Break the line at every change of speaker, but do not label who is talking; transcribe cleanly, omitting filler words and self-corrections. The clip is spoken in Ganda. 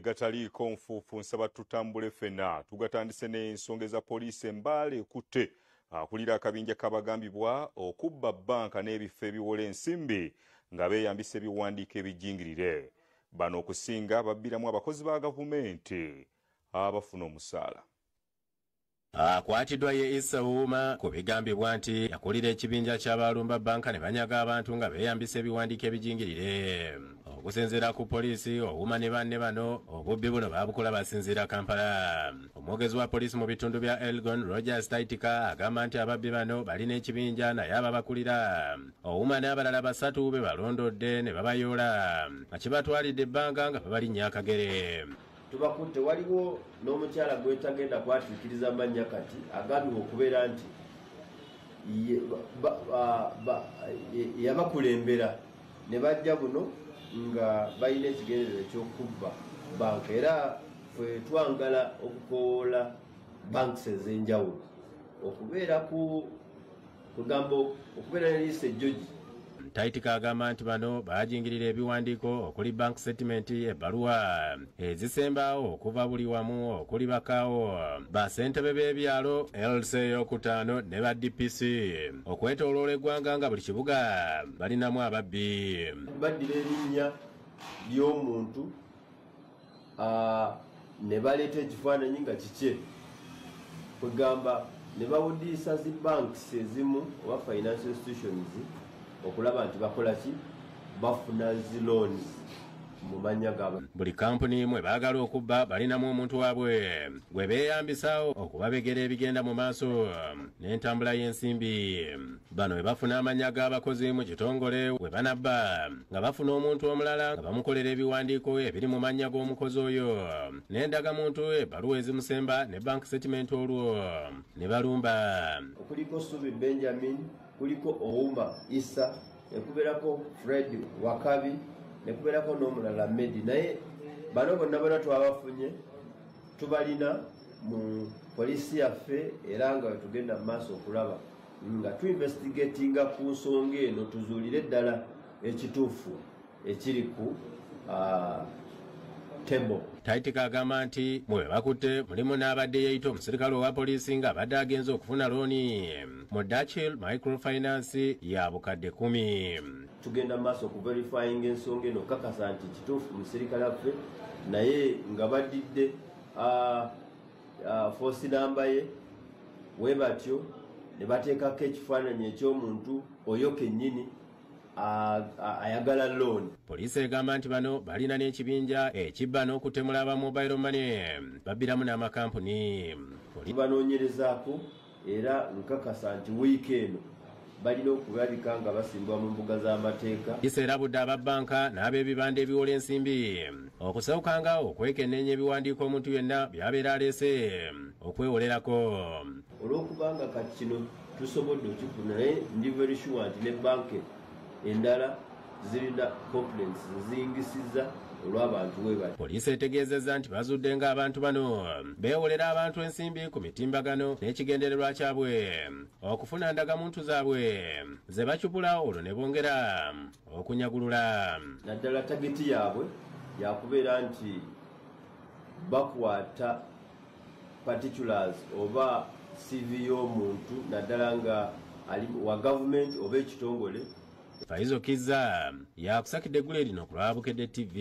gataliiko nfuufu nsaba tutambule ffenna tugatandise n'ensonga za poliisi embaale ekutte akulira akabinja kabagambibwa okubba bbanka n'ebifo ebiwola ensimbi nga beeyambisa ebiwandiiko ebijjingirire. Bano okusinga babbiramu abakozi ba gavumenti abafuna omusaala.
Akwatiddwa ye Issa Uuma ku bigambibwa nti yakulira ekibinja ky'abalumba bbanka ne banyaga abantu nga beeyambisa ebiwandiiko ebijjingirire. Okusinziira ku poliisi, Uuma ne banne bano obubbi buno baabukola basinziira Kampala. Omwogezi wa poliisi mu bitundu bya Elgon, Rogers Taitika, agamba nti ababbi bano balina ekibinja naye ababakulira. Uuma n'abalala basatu be balondodde ne babayoola nga kibatwalidde ebbanga nga babalinnya akagere.
Tubakutte waliwo n'omukyala gwetagenda kwatuukiriza amannya kati agambibwa okubeera nti yabakulembera ne bajja buno nga balina ekigendererwa eky'okubba banka era ffe twangala okukoola banks ez'enjawulo okubeera kugamba okubeera ne liisa ejjogi.
Taitika agamba nti bano baajingirira ebiwandiiko okuli bank settlement, ebbaluwa ezisembaawo okuva buli wamu okuli bakaawo basentebe b'ebyalo LC ey'okutaano ne ba DPC okwetooloola eggwanga nga buli kibuga balinamu ababbi.
Baddira erinnya ly'omuntu ne baleeta ekifaananyi nga kikye kwegamba ne bawudiisa zi banks ezimu oba financial institutions okulaba nti bakola ki bafuna zi loans mu mannya gaabwe.
Buli kampuni mwe baagala okubba balinamu omuntu waabwe gwe beeyambisa okubabegera ebigenda mu maaso n'entambula y'ensimbi. Bano we bafuna amannya g'abakozi mu kitongole we banabba nga bafuna omuntu omulala nga bamukolera ebiwandiiko ebiri mu mannya g'omukozi oyo n'endagamuntu ebbaluwa ezimusemba ne bank settlement olwo ne balumba.
Kuliko Subi Benjamin, kuliko Ouma Issa, ekubeerako Fred Wakabi, nekubeerako n'omulala Medi. Naye bano bonna twabafunye tubalina mu poliisi yaffe era nga tugenda mu maaso okulaba nga tuinvestigatinga ku nsonga eno tuzuulire ddala ekituufu ekiri ku table.
Taitika agamba nti mwe bakutte mulimu n'abadde yeeyita omusirikale owa poliisi nga abadde agenze okufuna looni mu Dachil Microfinance ya Bukedde 10.
Tugenda maaso okuverifyinga ensonga eno kakasa nti kituufu musirikale affe naye nga baddidde force namba ye we batyo ne bateekako ekifaananyi eky'omuntu oyo kennyini ayagala loan.
Poliisi egamba nti bano balina n'ekibinja ekibba n'okutemula aba mobile money babbiramu n'amakampuni.
Banoonyerezaako era nkakasa nti wiiki eno balina okulabika nga basimbwa mu mbuga z'amateeka.
Kiseera budde aba bbanka n'ab'ebibanda ebiwola ensimbi okusawukanga okwekenneenya ebiwandiiko omuntu yenna by'abeera aleese okwewolerako.
Olw'okubanga kati kino tusobodde okifuna naye ndi very sure nti ne banka endala zirina complaints ziyingisiza olw'abantu we bali.
Poliisi etegeezezza nti bazudde nga abantu bano beewolera abantu ensimbi ku mitimbagano n'ekigendererwa kyabwe okufuna ndagamuntu zaabwe ze bacupula olwo ne bongera okunyagulula.
Naddala tageti yaabwe yakubeera nti bakwata particulars oba CV y'omuntu naddala nga ali wa gavumenti oba ekitongole.
Faizo Kizza yakusakidde eggulu erino ku lwa Bukedde TV.